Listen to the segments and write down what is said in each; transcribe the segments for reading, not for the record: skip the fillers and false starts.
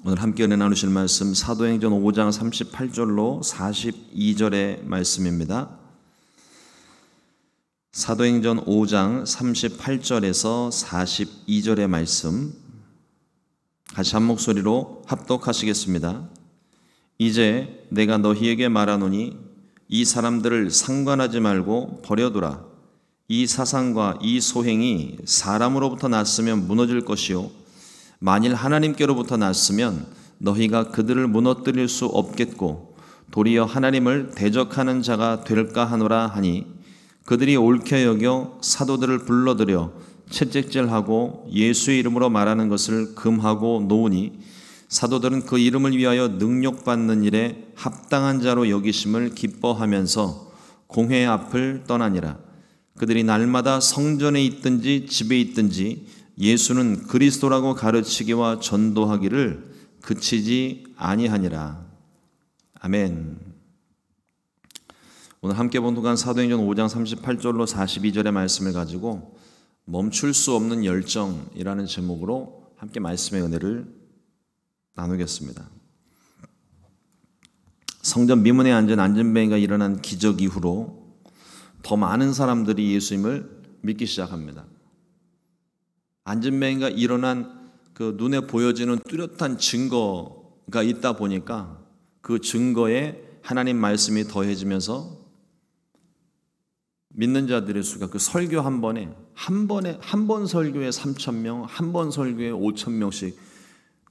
오늘 함께 은혜 나누실 말씀 사도행전 5장 38절로 42절의 말씀입니다. 사도행전 5장 38절에서 42절의 말씀 같이 한 목소리로 합독하시겠습니다. 이제 내가 너희에게 말하노니 이 사람들을 상관하지 말고 버려두라. 이 사상과 이 소행이 사람으로부터 났으면 무너질 것이요 만일 하나님께로부터 났으면 너희가 그들을 무너뜨릴 수 없겠고 도리어 하나님을 대적하는 자가 될까 하노라 하니 그들이 옳게 여겨 사도들을 불러들여 채찍질하고 예수의 이름으로 말하는 것을 금하고 놓으니 사도들은 그 이름을 위하여 능력받는 일에 합당한 자로 여기심을 기뻐하면서 공회 앞을 떠나니라. 그들이 날마다 성전에 있든지 집에 있든지 예수는 그리스도라고 가르치기와 전도하기를 그치지 아니하니라. 아멘. 오늘 함께 본독한 사도행전 5장 38절로 42절의 말씀을 가지고 멈출 수 없는 열정이라는 제목으로 함께 말씀의 은혜를 나누겠습니다. 성전 미문에 앉은 안전뱅이가 일어난 기적 이후로 더 많은 사람들이 예수님을 믿기 시작합니다. 안전뱅이가 일어난 그 눈에 보여지는 뚜렷한 증거가 있다 보니까 그 증거에 하나님 말씀이 더해지면서 믿는 자들의 수가 그 설교 한 번에 한 번 설교에 3,000명, 한 번 설교에 5,000명씩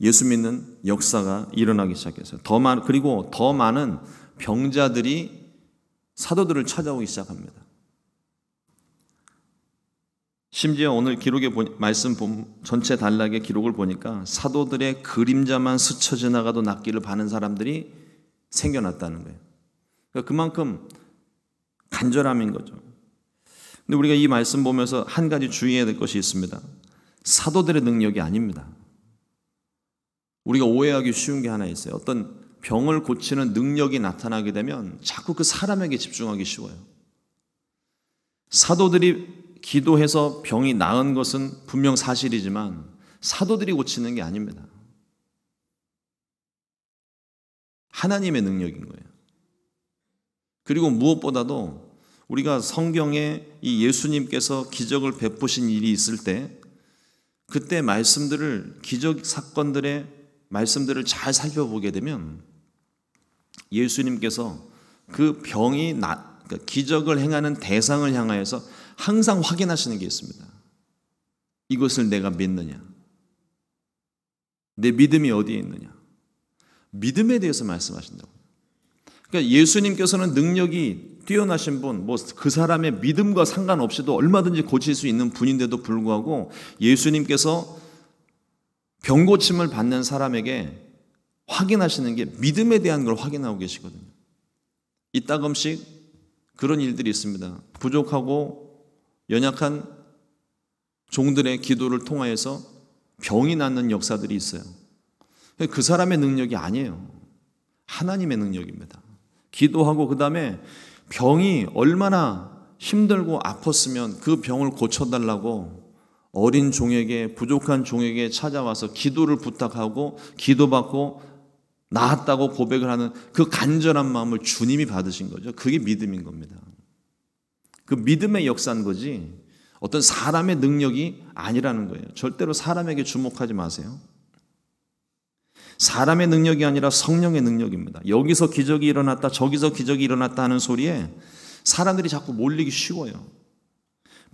예수 믿는 역사가 일어나기 시작했어요. 그리고 더 많은 병자들이 사도들을 찾아오기 시작합니다. 심지어 오늘 기록의 말씀 전체 단락의 기록을 보니까 사도들의 그림자만 스쳐 지나가도 낫기를 바라는 사람들이 생겨났다는 거예요. 그러니까 그만큼 간절함인 거죠. 근데 우리가 이 말씀 보면서 한 가지 주의해야 될 것이 있습니다. 사도들의 능력이 아닙니다. 우리가 오해하기 쉬운 게 하나 있어요. 어떤 병을 고치는 능력이 나타나게 되면 자꾸 그 사람에게 집중하기 쉬워요. 사도들이 기도해서 병이 나은 것은 분명 사실이지만 사도들이 고치는 게 아닙니다. 하나님의 능력인 거예요. 그리고 무엇보다도 우리가 성경에 이 예수님께서 기적을 베푸신 일이 있을 때 그때 말씀들을 기적 사건들의 말씀들을 잘 살펴보게 되면 예수님께서 그 병이 그러니까 기적을 행하는 대상을 향하여서 항상 확인하시는 게 있습니다. 이것을 내가 믿느냐? 내 믿음이 어디에 있느냐? 믿음에 대해서 말씀하신다고. 그러니까 예수님께서는 능력이 뛰어나신 분, 그 사람의 믿음과 상관없이도 얼마든지 고칠 수 있는 분인데도 불구하고 예수님께서 병 고침을 받는 사람에게 확인하시는 게 믿음에 대한 걸 확인하고 계시거든요. 이따금씩 그런 일들이 있습니다. 부족하고 연약한 종들의 기도를 통하여서 병이 낫는 역사들이 있어요. 그 사람의 능력이 아니에요. 하나님의 능력입니다. 기도하고 그 다음에 병이 얼마나 힘들고 아팠으면 그 병을 고쳐달라고 어린 종에게 부족한 종에게 찾아와서 기도를 부탁하고 기도받고 나았다고 고백을 하는 그 간절한 마음을 주님이 받으신 거죠. 그게 믿음인 겁니다. 그 믿음의 역사인 거지 어떤 사람의 능력이 아니라는 거예요. 절대로 사람에게 주목하지 마세요. 사람의 능력이 아니라 성령의 능력입니다. 여기서 기적이 일어났다 저기서 기적이 일어났다 하는 소리에 사람들이 자꾸 몰리기 쉬워요.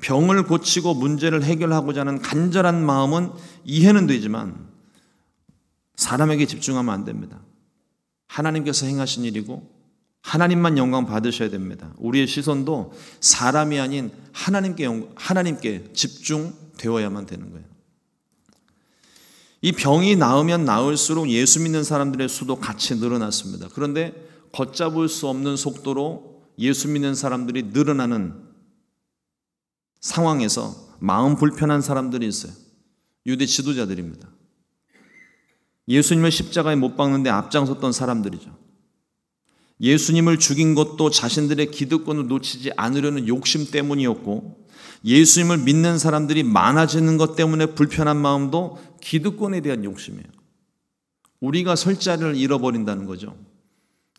병을 고치고 문제를 해결하고자 하는 간절한 마음은 이해는 되지만 사람에게 집중하면 안 됩니다. 하나님께서 행하신 일이고 하나님만 영광 받으셔야 됩니다. 우리의 시선도 사람이 아닌 하나님께 집중되어야만 되는 거예요. 이 병이 나으면 나을수록 예수 믿는 사람들의 수도 같이 늘어났습니다. 그런데 걷잡을 수 없는 속도로 예수 믿는 사람들이 늘어나는 상황에서 마음 불편한 사람들이 있어요. 유대 지도자들입니다. 예수님을 십자가에 못 박는데 앞장섰던 사람들이죠. 예수님을 죽인 것도 자신들의 기득권을 놓치지 않으려는 욕심 때문이었고 예수님을 믿는 사람들이 많아지는 것 때문에 불편한 마음도 기득권에 대한 욕심이에요. 우리가 설 자리를 잃어버린다는 거죠.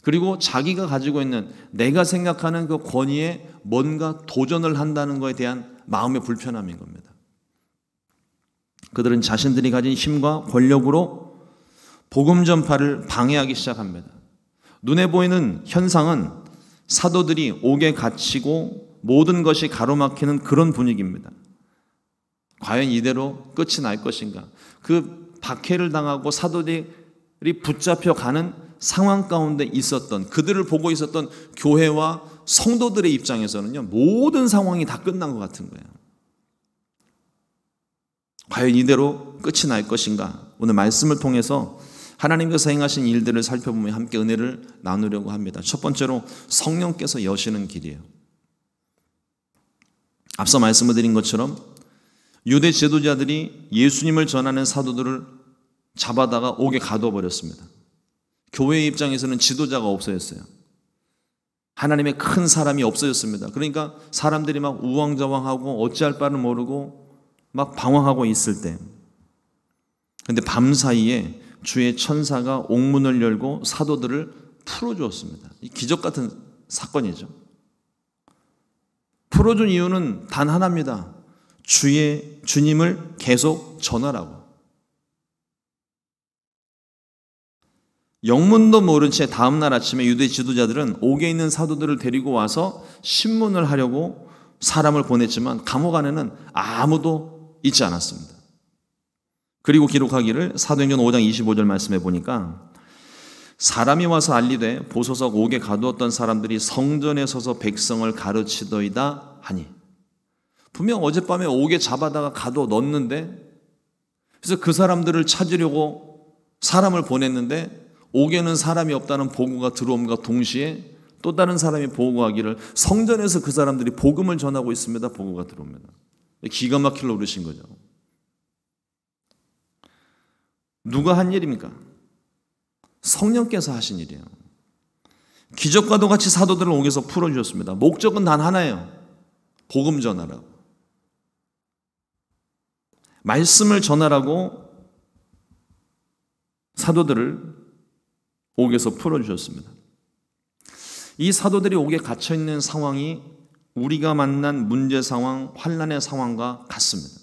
그리고 자기가 가지고 있는 내가 생각하는 그 권위에 뭔가 도전을 한다는 것에 대한 마음의 불편함인 겁니다. 그들은 자신들이 가진 힘과 권력으로 복음 전파를 방해하기 시작합니다. 눈에 보이는 현상은 사도들이 옥에 갇히고 모든 것이 가로막히는 그런 분위기입니다. 과연 이대로 끝이 날 것인가? 그 박해를 당하고 사도들이 붙잡혀 가는 상황 가운데 있었던, 그들을 보고 있었던 교회와 성도들의 입장에서는요, 모든 상황이 다 끝난 것 같은 거예요. 과연 이대로 끝이 날 것인가? 오늘 말씀을 통해서 하나님께서 행하신 일들을 살펴보며 함께 은혜를 나누려고 합니다. 첫 번째로 성령께서 여시는 길이에요. 앞서 말씀을 드린 것처럼 유대 지도자들이 예수님을 전하는 사도들을 잡아다가 옥에 가둬버렸습니다. 교회의 입장에서는 지도자가 없어졌어요. 하나님의 큰 사람이 없어졌습니다. 그러니까 사람들이 막 우왕좌왕하고 어찌할 바를 모르고 막 방황하고 있을 때, 그런데 밤사이에 주의 천사가 옥문을 열고 사도들을 풀어주었습니다. 이 기적 같은 사건이죠. 풀어준 이유는 단 하나입니다. 주님을 계속 전하라고. 영문도 모른 채 다음날 아침에 유대 지도자들은 옥에 있는 사도들을 데리고 와서 신문을 하려고 사람을 보냈지만 감옥 안에는 아무도 있지 않았습니다. 그리고 기록하기를 사도행전 5장 25절 말씀해 보니까 사람이 와서 알리되 보소서 옥에 가두었던 사람들이 성전에 서서 백성을 가르치더이다 하니, 분명 어젯밤에 옥에 잡아다가 가두어 넣었는데, 그래서 그 사람들을 찾으려고 사람을 보냈는데 옥에는 사람이 없다는 보고가 들어옴과 동시에 또 다른 사람이 보고하기를 성전에서 그 사람들이 복음을 전하고 있습니다. 보고가 들어옵니다. 기가 막힐 노릇인 거죠. 누가 한 일입니까? 성령께서 하신 일이에요. 기적과도 같이 사도들을 옥에서 풀어주셨습니다. 목적은 단 하나예요. 복음 전하라고. 말씀을 전하라고 사도들을 옥에서 풀어주셨습니다. 이 사도들이 옥에 갇혀있는 상황이 우리가 만난 문제 상황, 환난의 상황과 같습니다.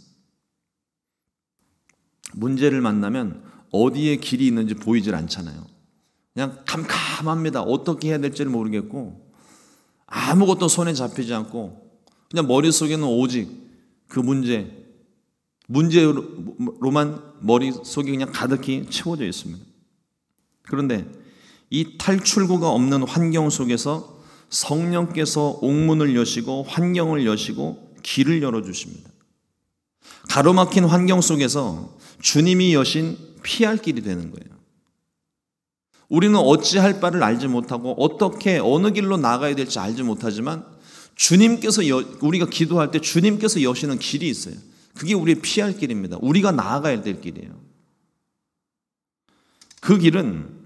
문제를 만나면 어디에 길이 있는지 보이질 않잖아요. 그냥 캄캄합니다. 어떻게 해야 될지를 모르겠고 아무것도 손에 잡히지 않고 그냥 머릿속에는 오직 그 문제로만 머릿속이 그냥 가득히 채워져 있습니다. 그런데 이 탈출구가 없는 환경 속에서 성령께서 옥문을 여시고 환경을 여시고 길을 열어주십니다. 가로막힌 환경 속에서 주님이 여신 피할 길이 되는 거예요. 우리는 어찌할 바를 알지 못하고 어떻게 어느 길로 나가야 될지 알지 못하지만 주님께서 우리가 기도할 때 주님께서 여시는 길이 있어요. 그게 우리의 피할 길입니다. 우리가 나아가야 될 길이에요. 그 길은,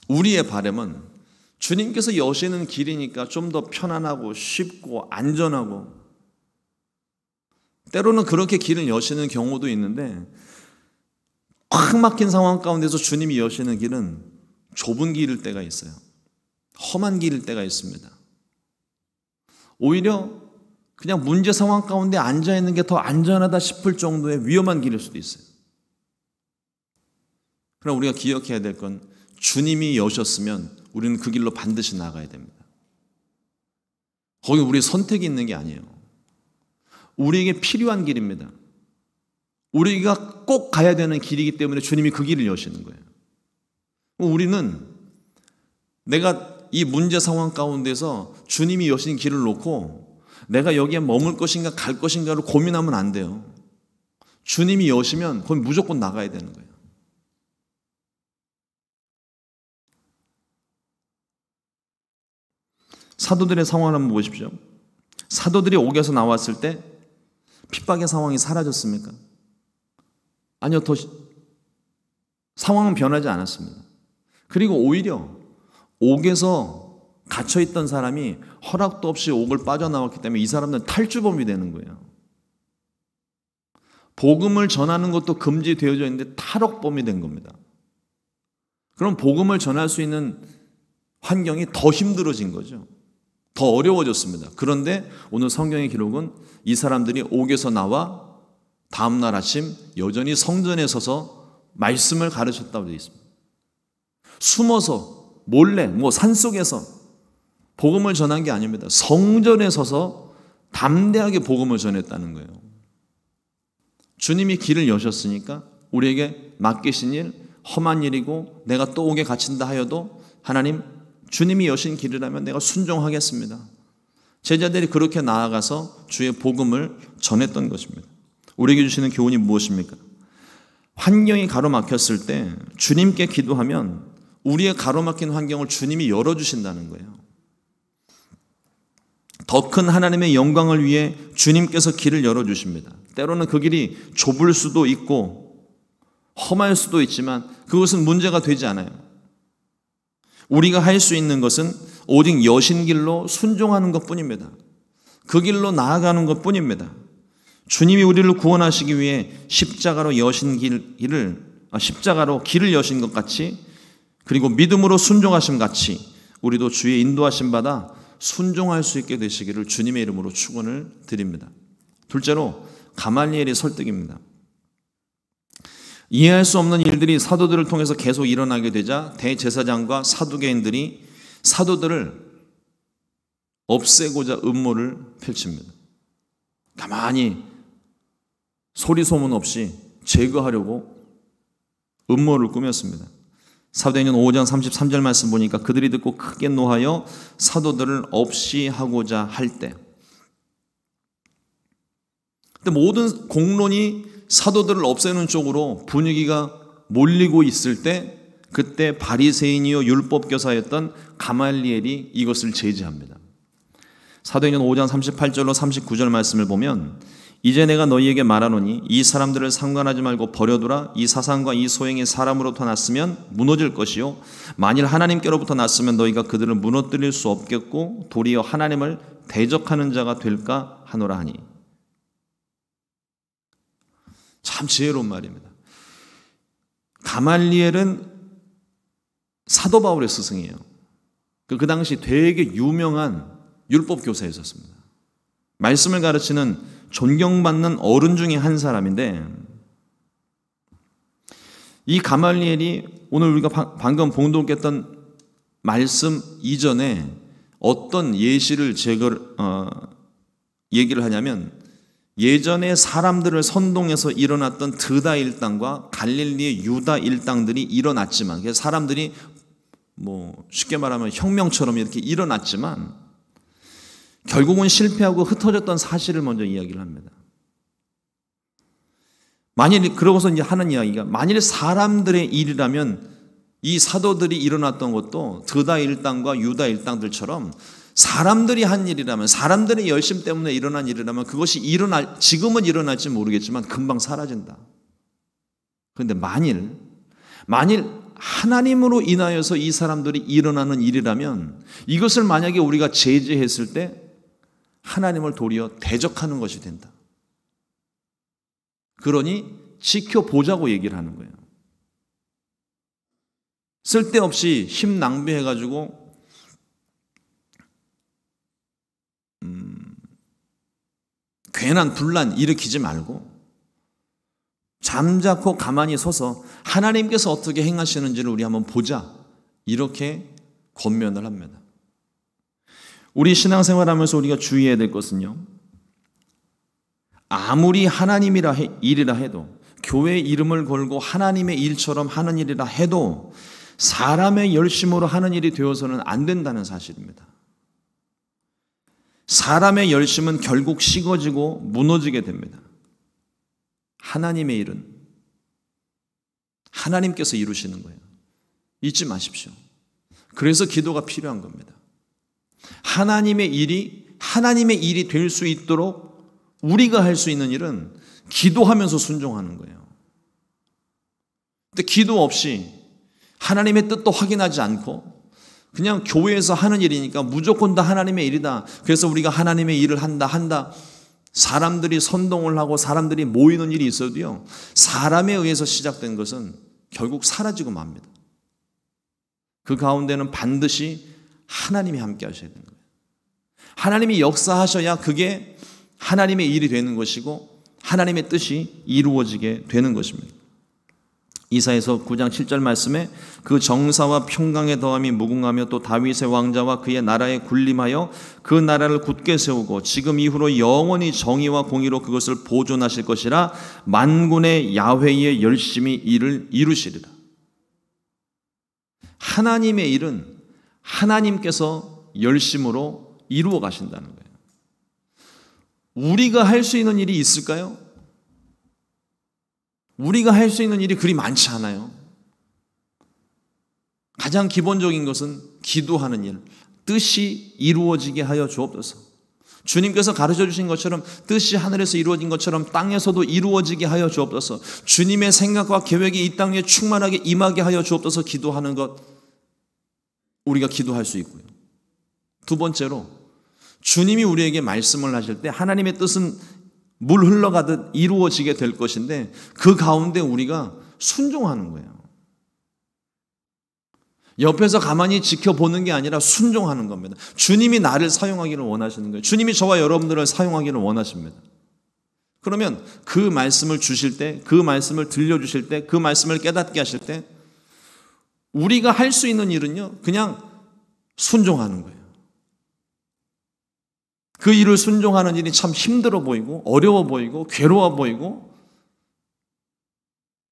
우리의 바람은 주님께서 여시는 길이니까 좀 더 편안하고 쉽고 안전하고, 때로는 그렇게 길을 여시는 경우도 있는데 꽉 막힌 상황 가운데서 주님이 여시는 길은 좁은 길일 때가 있어요. 험한 길일 때가 있습니다. 오히려 그냥 문제 상황 가운데 앉아있는 게 더 안전하다 싶을 정도의 위험한 길일 수도 있어요. 그러나 우리가 기억해야 될 건 주님이 여셨으면 우리는 그 길로 반드시 나가야 됩니다. 거기 우리의 선택이 있는 게 아니에요. 우리에게 필요한 길입니다. 우리가 꼭 가야 되는 길이기 때문에 주님이 그 길을 여시는 거예요. 우리는 내가 이 문제 상황 가운데서 주님이 여신 길을 놓고 내가 여기에 머물 것인가 갈 것인가를 고민하면 안 돼요. 주님이 여시면 거기 무조건 나가야 되는 거예요. 사도들의 상황을 한번 보십시오. 사도들이 옥에서 나왔을 때 핍박의 상황이 사라졌습니까? 아니요, 더 상황은 변하지 않았습니다. 그리고 오히려 옥에서 갇혀있던 사람이 허락도 없이 옥을 빠져나왔기 때문에 이 사람들은 탈주범이 되는 거예요. 복음을 전하는 것도 금지되어져 있는데 탈옥범이 된 겁니다. 그럼 복음을 전할 수 있는 환경이 더 힘들어진 거죠. 더 어려워졌습니다. 그런데 오늘 성경의 기록은 이 사람들이 옥에서 나와 다음날 아침 여전히 성전에 서서 말씀을 가르쳤다고 되어 있습니다. 숨어서 몰래 산속에서 복음을 전한 게 아닙니다. 성전에 서서 담대하게 복음을 전했다는 거예요. 주님이 길을 여셨으니까 우리에게 맡기신 일, 험한 일이고 내가 또 옥에 갇힌다 하여도 하나님, 주님이 여신 길이라면 내가 순종하겠습니다. 제자들이 그렇게 나아가서 주의 복음을 전했던 것입니다. 우리에게 주시는 교훈이 무엇입니까? 환경이 가로막혔을 때 주님께 기도하면 우리의 가로막힌 환경을 주님이 열어주신다는 거예요. 더 큰 하나님의 영광을 위해 주님께서 길을 열어주십니다. 때로는 그 길이 좁을 수도 있고 험할 수도 있지만 그것은 문제가 되지 않아요. 우리가 할 수 있는 것은 오직 여신 길로 순종하는 것뿐입니다. 그 길로 나아가는 것뿐입니다. 주님이 우리를 구원하시기 위해 십자가로 길을 여신 것 같이, 그리고 믿음으로 순종하심 같이 우리도 주의 인도하심 받아 순종할 수 있게 되시기를 주님의 이름으로 축원을 드립니다. 둘째로 가말리엘의 설득입니다. 이해할 수 없는 일들이 사도들을 통해서 계속 일어나게 되자 대제사장과 사두개인들이 사도들을 없애고자 음모를 펼칩니다. 가만히 소리 소문 없이 제거하려고 음모를 꾸몄습니다. 사도행전 5장 33절 말씀 보니까 그들이 듣고 크게 노하여 사도들을 없이 하고자 할 때, 근데 모든 공론이 사도들을 없애는 쪽으로 분위기가 몰리고 있을 때 그때 바리새인이요 율법교사였던 가말리엘이 이것을 제지합니다. 사도행전 5장 38절로 39절 말씀을 보면 이제 내가 너희에게 말하노니 이 사람들을 상관하지 말고 버려두라. 이 사상과 이 소행이 사람으로부터 났으면 무너질 것이요 만일 하나님께로부터 났으면 너희가 그들을 무너뜨릴 수 없겠고 도리어 하나님을 대적하는 자가 될까 하노라 하니. 참 지혜로운 말입니다. 가말리엘은 사도 바울의 스승이에요. 그 당시 되게 유명한 율법 교사였었습니다. 말씀을 가르치는 존경받는 어른 중에 한 사람인데, 이 가말리엘이 오늘 우리가 방금 봉독했던 말씀 이전에 어떤 예시를 얘기를 하냐면, 예전에 사람들을 선동해서 일어났던 드다 일당과 갈릴리의 유다 일당들이 일어났지만, 사람들이 쉽게 말하면 혁명처럼 이렇게 일어났지만 결국은 실패하고 흩어졌던 사실을 먼저 이야기를 합니다. 그러고서 이제 하는 이야기가, 만일 사람들의 일이라면 이 사도들이 일어났던 것도 드다 일당과 유다 일당들처럼 사람들이 한 일이라면, 사람들의 열심 때문에 일어난 일이라면 그것이 지금은 일어날지 모르겠지만 금방 사라진다. 그런데 만일 하나님으로 인하여서 이 사람들이 일어나는 일이라면 이것을 만약에 우리가 제재했을 때 하나님을 도리어 대적하는 것이 된다. 그러니 지켜보자고 얘기를 하는 거예요. 쓸데없이 힘 낭비해가지고 괜한 분란 일으키지 말고 잠자코 가만히 서서 하나님께서 어떻게 행하시는지를 우리 한번 보자, 이렇게 권면을 합니다. 우리 신앙생활하면서 우리가 주의해야 될 것은요, 아무리 하나님이라 일이라 해도, 교회의 이름을 걸고 하나님의 일처럼 하는 일이라 해도 사람의 열심으로 하는 일이 되어서는 안 된다는 사실입니다. 사람의 열심은 결국 식어지고 무너지게 됩니다. 하나님의 일은 하나님께서 이루시는 거예요. 잊지 마십시오. 그래서 기도가 필요한 겁니다. 하나님의 일이 될 수 있도록 우리가 할 수 있는 일은 기도하면서 순종하는 거예요. 근데 기도 없이 하나님의 뜻도 확인하지 않고 그냥 교회에서 하는 일이니까 무조건 다 하나님의 일이다, 그래서 우리가 하나님의 일을 한다. 사람들이 선동을 하고 사람들이 모이는 일이 있어도요, 사람에 의해서 시작된 것은 결국 사라지고 맙니다. 그 가운데는 반드시 하나님이 함께 하셔야 되는 거예요. 하나님이 역사하셔야 그게 하나님의 일이 되는 것이고 하나님의 뜻이 이루어지게 되는 것입니다. 이사야서 9장 7절 말씀에 그 정사와 평강의 더함이 무궁하며 또 다윗의 왕자와 그의 나라에 군림하여 그 나라를 굳게 세우고 지금 이후로 영원히 정의와 공의로 그것을 보존하실 것이라 만군의 야훼의 열심히 일을 이루시리라. 하나님의 일은 하나님께서 열심으로 이루어 가신다는 거예요. 우리가 할 수 있는 일이 있을까요? 우리가 할 수 있는 일이 그리 많지 않아요. 가장 기본적인 것은 기도하는 일, 뜻이 이루어지게 하여 주옵소서. 주님께서 가르쳐 주신 것처럼 뜻이 하늘에서 이루어진 것처럼 땅에서도 이루어지게 하여 주옵소서. 주님의 생각과 계획이 이 땅에 충만하게 임하게 하여 주옵소서. 기도하는 것, 우리가 기도할 수 있고요. 두 번째로, 주님이 우리에게 말씀을 하실 때 하나님의 뜻은 물 흘러가듯 이루어지게 될 것인데 그 가운데 우리가 순종하는 거예요. 옆에서 가만히 지켜보는 게 아니라 순종하는 겁니다. 주님이 나를 사용하기를 원하시는 거예요. 주님이 저와 여러분들을 사용하기를 원하십니다. 그러면 그 말씀을 주실 때, 그 말씀을 들려주실 때, 그 말씀을 깨닫게 하실 때 우리가 할 수 있는 일은요, 그냥 순종하는 거예요. 그 일을 순종하는 일이 참 힘들어 보이고 어려워 보이고 괴로워 보이고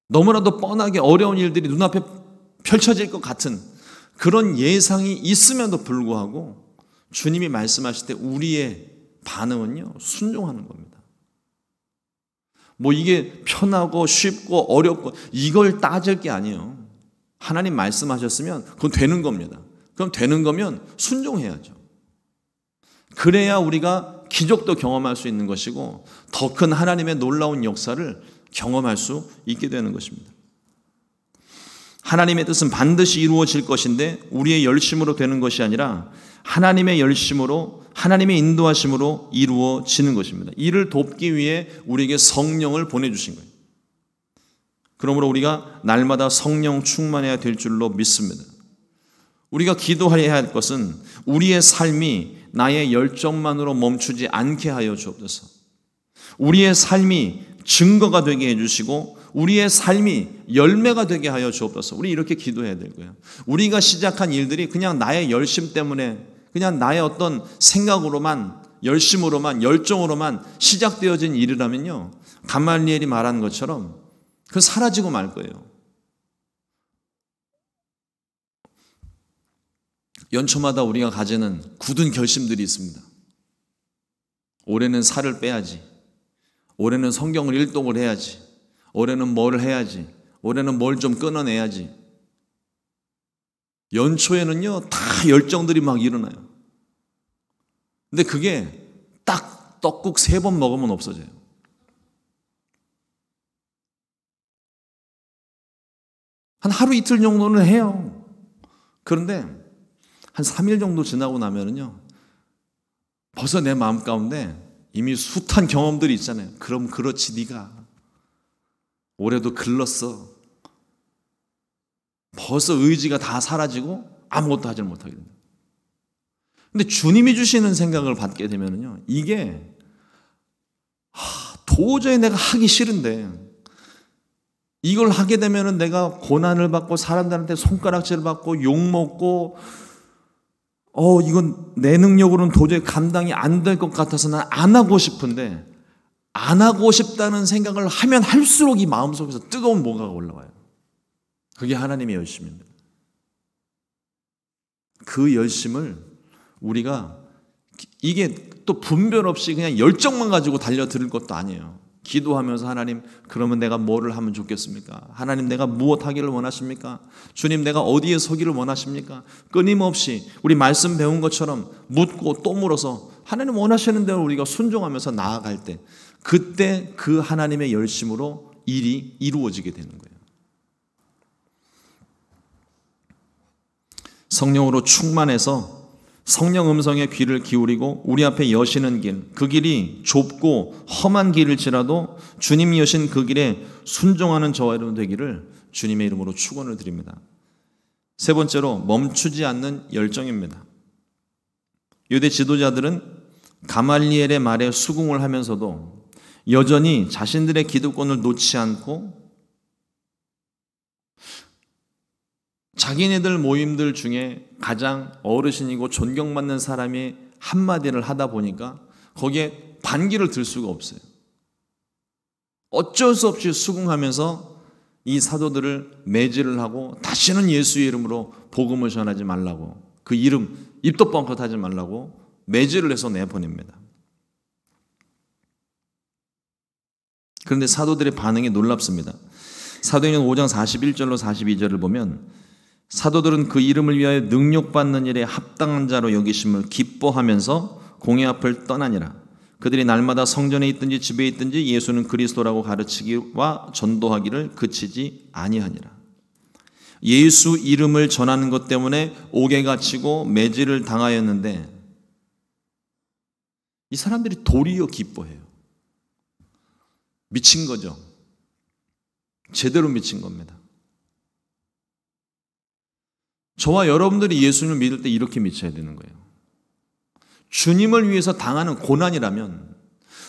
너무나도 뻔하게 어려운 일들이 눈앞에 펼쳐질 것 같은 그런 예상이 있음에도 불구하고 주님이 말씀하실 때 우리의 반응은요, 순종하는 겁니다. 뭐 이게 편하고 쉽고 어렵고 이걸 따질 게 아니에요. 하나님 말씀하셨으면 그건 되는 겁니다. 그럼 되는 거면 순종해야죠. 그래야 우리가 기적도 경험할 수 있는 것이고 더 큰 하나님의 놀라운 역사를 경험할 수 있게 되는 것입니다. 하나님의 뜻은 반드시 이루어질 것인데 우리의 열심으로 되는 것이 아니라 하나님의 열심으로, 하나님의 인도하심으로 이루어지는 것입니다. 이를 돕기 위해 우리에게 성령을 보내주신 거예요. 그러므로 우리가 날마다 성령 충만해야 될 줄로 믿습니다. 우리가 기도해야 할 것은 우리의 삶이 나의 열정만으로 멈추지 않게 하여 주옵소서. 우리의 삶이 증거가 되게 해주시고 우리의 삶이 열매가 되게 하여 주옵소서. 우리 이렇게 기도해야 될 거예요. 우리가 시작한 일들이 그냥 나의 열심 때문에, 그냥 나의 어떤 생각으로만, 열심으로만, 열정으로만 시작되어진 일이라면요, 가말리엘이 말한 것처럼 그 사라지고 말 거예요. 연초마다 우리가 가지는 굳은 결심들이 있습니다. 올해는 살을 빼야지. 올해는 성경을 일독을 해야지. 올해는 뭘 해야지. 올해는 뭘 좀 끊어내야지. 연초에는요, 다 열정들이 막 일어나요. 근데 그게 딱 떡국 3번 먹으면 없어져요. 한 하루 이틀 정도는 해요. 그런데 한 3일 정도 지나고 나면은요, 벌써 내 마음 가운데 이미 숱한 경험들이 있잖아요. 그럼 그렇지 네가 올해도 글렀어. 벌써 의지가 다 사라지고 아무것도 하지 못하게 됩니다. 근데 주님이 주시는 생각을 받게 되면은요, 이게 도저히 내가 하기 싫은데 이걸 하게 되면은 내가 고난을 받고 사람들한테 손가락질을 받고 욕먹고 이건 내 능력으로는 도저히 감당이 안 될 것 같아서 난 안 하고 싶은데 안 하고 싶다는 생각을 하면 할수록 이 마음속에서 뜨거운 뭔가가 올라와요. 그게 하나님의 열심입니다. 그 열심을 우리가 이게 또 분별 없이 그냥 열정만 가지고 달려들 것도 아니에요. 기도하면서 하나님, 그러면 내가 뭐를 하면 좋겠습니까? 하나님, 내가 무엇 하기를 원하십니까? 주님, 내가 어디에 서기를 원하십니까? 끊임없이 우리 말씀 배운 것처럼 묻고 또 물어서 하나님 원하시는 대로 우리가 순종하면서 나아갈 때, 그때 그 하나님의 열심으로 일이 이루어지게 되는 거예요. 성령으로 충만해서 성령 음성에 귀를 기울이고 우리 앞에 여시는 길, 그 길이 좁고 험한 길일지라도 주님이 여신 그 길에 순종하는 저와 여러분 되기를 주님의 이름으로 축원을 드립니다. 세 번째로 멈추지 않는 열정입니다. 유대 지도자들은 가말리엘의 말에 수긍을 하면서도 여전히 자신들의 기득권을 놓지 않고 자기네들 모임들 중에 가장 어르신이고 존경받는 사람이 한마디를 하다 보니까 거기에 반기를 들 수가 없어요. 어쩔 수 없이 수긍하면서 이 사도들을 매질을 하고 다시는 예수의 이름으로 복음을 전하지 말라고, 그 이름 입도 뻥끗 하지 말라고 매질을 해서 내보냅니다. 그런데 사도들의 반응이 놀랍습니다. 사도행전 5장 41절로 42절을 보면 사도들은 그 이름을 위하여 능력받는 일에 합당한 자로 여기심을 기뻐하면서 공회 앞을 떠나니라. 그들이 날마다 성전에 있든지 집에 있든지 예수는 그리스도라고 가르치기와 전도하기를 그치지 아니하니라. 예수 이름을 전하는 것 때문에 옥에 갇히고 매질을 당하였는데 이 사람들이 도리어 기뻐해요. 미친 거죠. 제대로 미친 겁니다. 저와 여러분들이 예수님을 믿을 때 이렇게 미쳐야 되는 거예요. 주님을 위해서 당하는 고난이라면,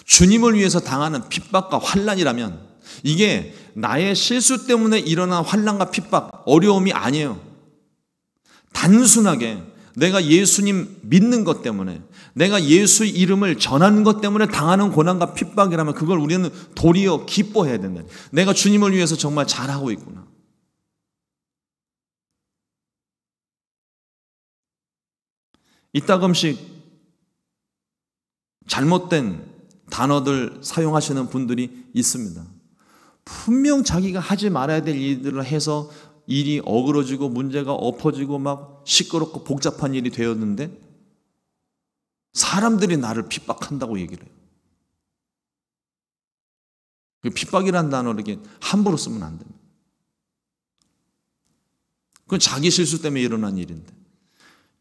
주님을 위해서 당하는 핍박과 환난이라면 이게 나의 실수 때문에 일어난 환난과 핍박, 어려움이 아니에요. 단순하게 내가 예수님 믿는 것 때문에, 내가 예수 이름을 전하는 것 때문에 당하는 고난과 핍박이라면 그걸 우리는 도리어 기뻐해야 된다. 내가 주님을 위해서 정말 잘하고 있구나. 이따금씩 잘못된 단어들 사용하시는 분들이 있습니다. 분명 자기가 하지 말아야 될 일들을 해서 일이 어그러지고 문제가 엎어지고 막 시끄럽고 복잡한 일이 되었는데 사람들이 나를 핍박한다고 얘기를 해요. 그 핍박이라는 단어를 이렇게 함부로 쓰면 안 됩니다. 그건 자기 실수 때문에 일어난 일인데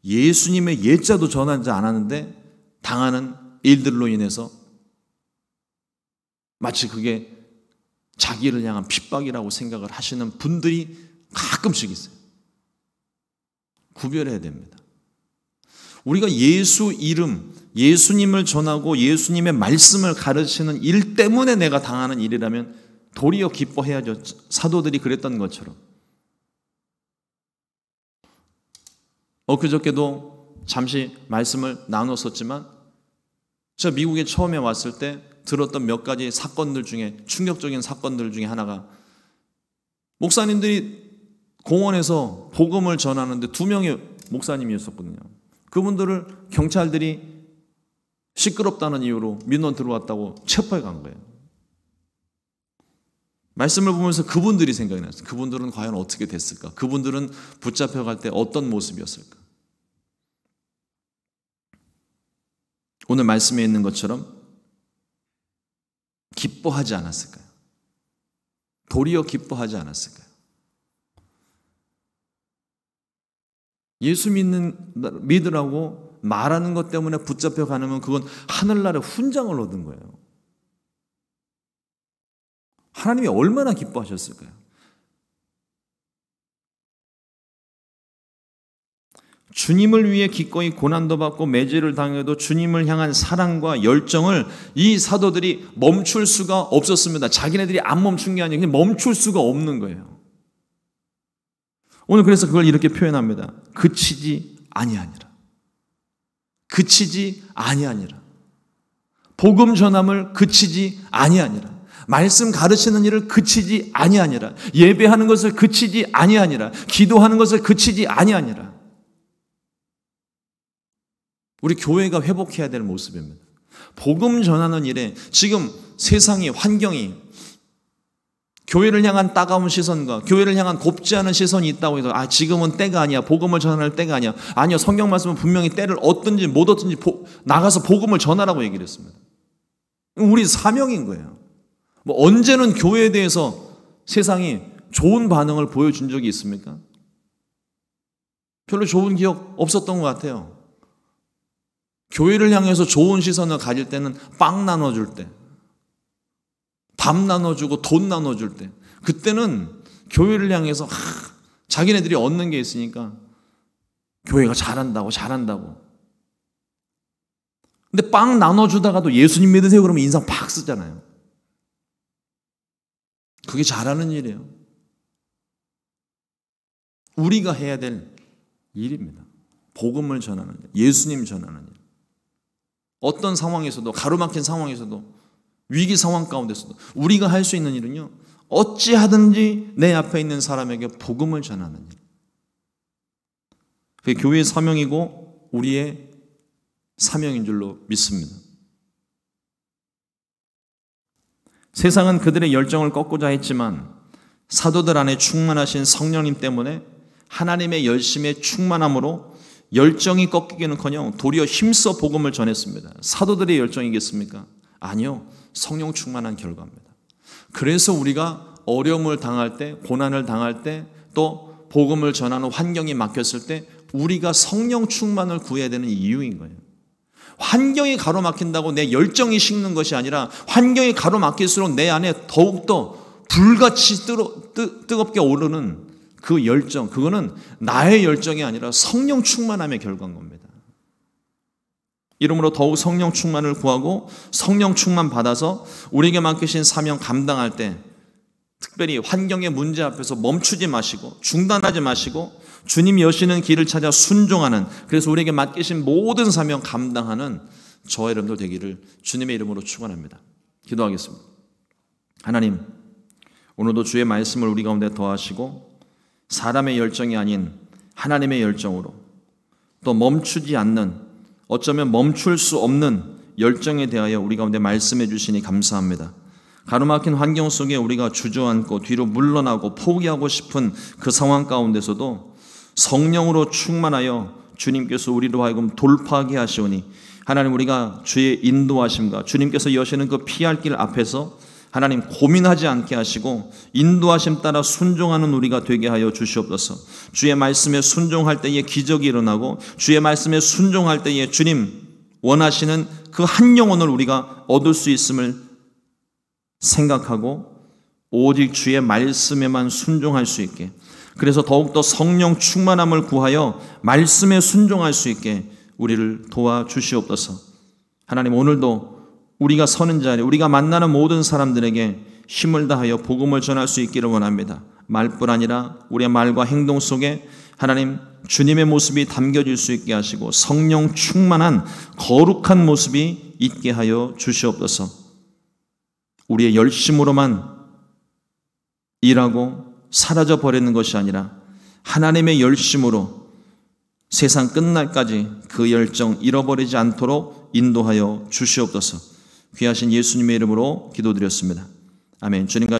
예수님의 예자도 전하지 않았는데 당하는 일들로 인해서 마치 그게 자기를 향한 핍박이라고 생각을 하시는 분들이 가끔씩 있어요. 구별해야 됩니다. 우리가 예수 이름, 예수님을 전하고 예수님의 말씀을 가르치는 일 때문에 내가 당하는 일이라면 도리어 기뻐해야죠. 사도들이 그랬던 것처럼. 엊그저께도 잠시 말씀을 나눴었지만 제가 미국에 처음에 왔을 때 들었던 몇 가지 사건들 중에 충격적인 사건들 중에 하나가 목사님들이 공원에서 복음을 전하는데 2명의 목사님이었었거든요. 그분들을 경찰들이 시끄럽다는 이유로 민원 들어왔다고 체포해 간 거예요. 말씀을 보면서 그분들이 생각이 났어요. 그분들은 과연 어떻게 됐을까? 그분들은 붙잡혀갈 때 어떤 모습이었을까? 오늘 말씀에 있는 것처럼 기뻐하지 않았을까요? 도리어 기뻐하지 않았을까요? 예수 믿으라고 말하는 것 때문에 붙잡혀 가는 그건 하늘나라의 훈장을 얻은 거예요. 하나님이 얼마나 기뻐하셨을까요? 주님을 위해 기꺼이 고난도 받고 매질을 당해도 주님을 향한 사랑과 열정을 이 사도들이 멈출 수가 없었습니다. 자기네들이 안 멈춘 게 아니라 그냥 멈출 수가 없는 거예요. 오늘 그래서 그걸 이렇게 표현합니다. 그치지 아니하니라. 그치지 아니하니라. 복음 전함을 그치지 아니하니라. 말씀 가르치는 일을 그치지 아니하니라. 예배하는 것을 그치지 아니하니라. 기도하는 것을 그치지 아니하니라. 우리 교회가 회복해야 될 모습입니다. 복음 전하는 일에 지금 세상이, 환경이 교회를 향한 따가운 시선과 교회를 향한 곱지 않은 시선이 있다고 해서 지금은 때가 아니야. 복음을 전할 때가 아니야. 아니요. 성경 말씀은 분명히 때를 얻든지 못 얻든지 나가서 복음을 전하라고 얘기를 했습니다. 우리 사명인 거예요. 언제는 교회에 대해서 세상이 좋은 반응을 보여준 적이 있습니까? 별로 좋은 기억 없었던 것 같아요. 교회를 향해서 좋은 시선을 가질 때는 빵 나눠줄 때, 밥 나눠주고 돈 나눠줄 때, 그때는 교회를 향해서 자기네들이 얻는 게 있으니까 교회가 잘한다고. 근데 빵 나눠주다가도 예수님 믿으세요 그러면 인상 팍 쓰잖아요. 그게 잘하는 일이에요. 우리가 해야 될 일입니다. 복음을 전하는 일, 예수님 전하는 일. 어떤 상황에서도, 가로막힌 상황에서도, 위기 상황 가운데서도 우리가 할 수 있는 일은요, 어찌하든지 내 앞에 있는 사람에게 복음을 전하는 일. 그게 교회의 사명이고 우리의 사명인 줄로 믿습니다. 세상은 그들의 열정을 꺾고자 했지만 사도들 안에 충만하신 성령님 때문에 하나님의 열심에 충만함으로 열정이 꺾이기는커녕 도리어 힘써 복음을 전했습니다. 사도들의 열정이겠습니까? 아니요. 성령 충만한 결과입니다. 그래서 우리가 어려움을 당할 때, 고난을 당할 때, 또 복음을 전하는 환경이 막혔을 때 우리가 성령 충만을 구해야 되는 이유인 거예요. 환경이 가로막힌다고 내 열정이 식는 것이 아니라 환경이 가로막힐수록 내 안에 더욱더 불같이 뜨겁게 오르는 그 열정, 그거는 나의 열정이 아니라 성령 충만함의 결과인 겁니다. 이러므로 더욱 성령 충만을 구하고 성령 충만 받아서 우리에게 맡기신 사명 감당할 때 특별히 환경의 문제 앞에서 멈추지 마시고 중단하지 마시고 주님이 여시는 길을 찾아 순종하는, 그래서 우리에게 맡기신 모든 사명 감당하는 저와 여러분들 되기를 주님의 이름으로 축원합니다. 기도하겠습니다. 하나님, 오늘도 주의 말씀을 우리 가운데 더하시고 사람의 열정이 아닌 하나님의 열정으로 또 멈추지 않는, 어쩌면 멈출 수 없는 열정에 대하여 우리 가운데 말씀해 주시니 감사합니다. 가로막힌 환경 속에 우리가 주저앉고 뒤로 물러나고 포기하고 싶은 그 상황 가운데서도 성령으로 충만하여 주님께서 우리로 하여금 돌파하게 하시오니 하나님, 우리가 주의 인도하심과 주님께서 여시는 그 피할 길 앞에서 하나님 고민하지 않게 하시고 인도하심 따라 순종하는 우리가 되게 하여 주시옵소서. 주의 말씀에 순종할 때에 기적이 일어나고 주의 말씀에 순종할 때에 주님 원하시는 그 한 영혼을 우리가 얻을 수 있음을 생각하고 오직 주의 말씀에만 순종할 수 있게, 그래서 더욱더 성령 충만함을 구하여 말씀에 순종할 수 있게 우리를 도와주시옵소서. 하나님, 오늘도 우리가 서는 자리, 우리가 만나는 모든 사람들에게 힘을 다하여 복음을 전할 수 있기를 원합니다. 말뿐 아니라 우리의 말과 행동 속에 하나님 주님의 모습이 담겨질 수 있게 하시고 성령 충만한 거룩한 모습이 있게 하여 주시옵소서. 우리의 열심으로만 일하고 사라져 버리는 것이 아니라 하나님의 열심으로 세상 끝날까지 그 열정 잃어버리지 않도록 인도하여 주시옵소서. 귀하신 예수님의 이름으로 기도드렸습니다. 아멘. 주님과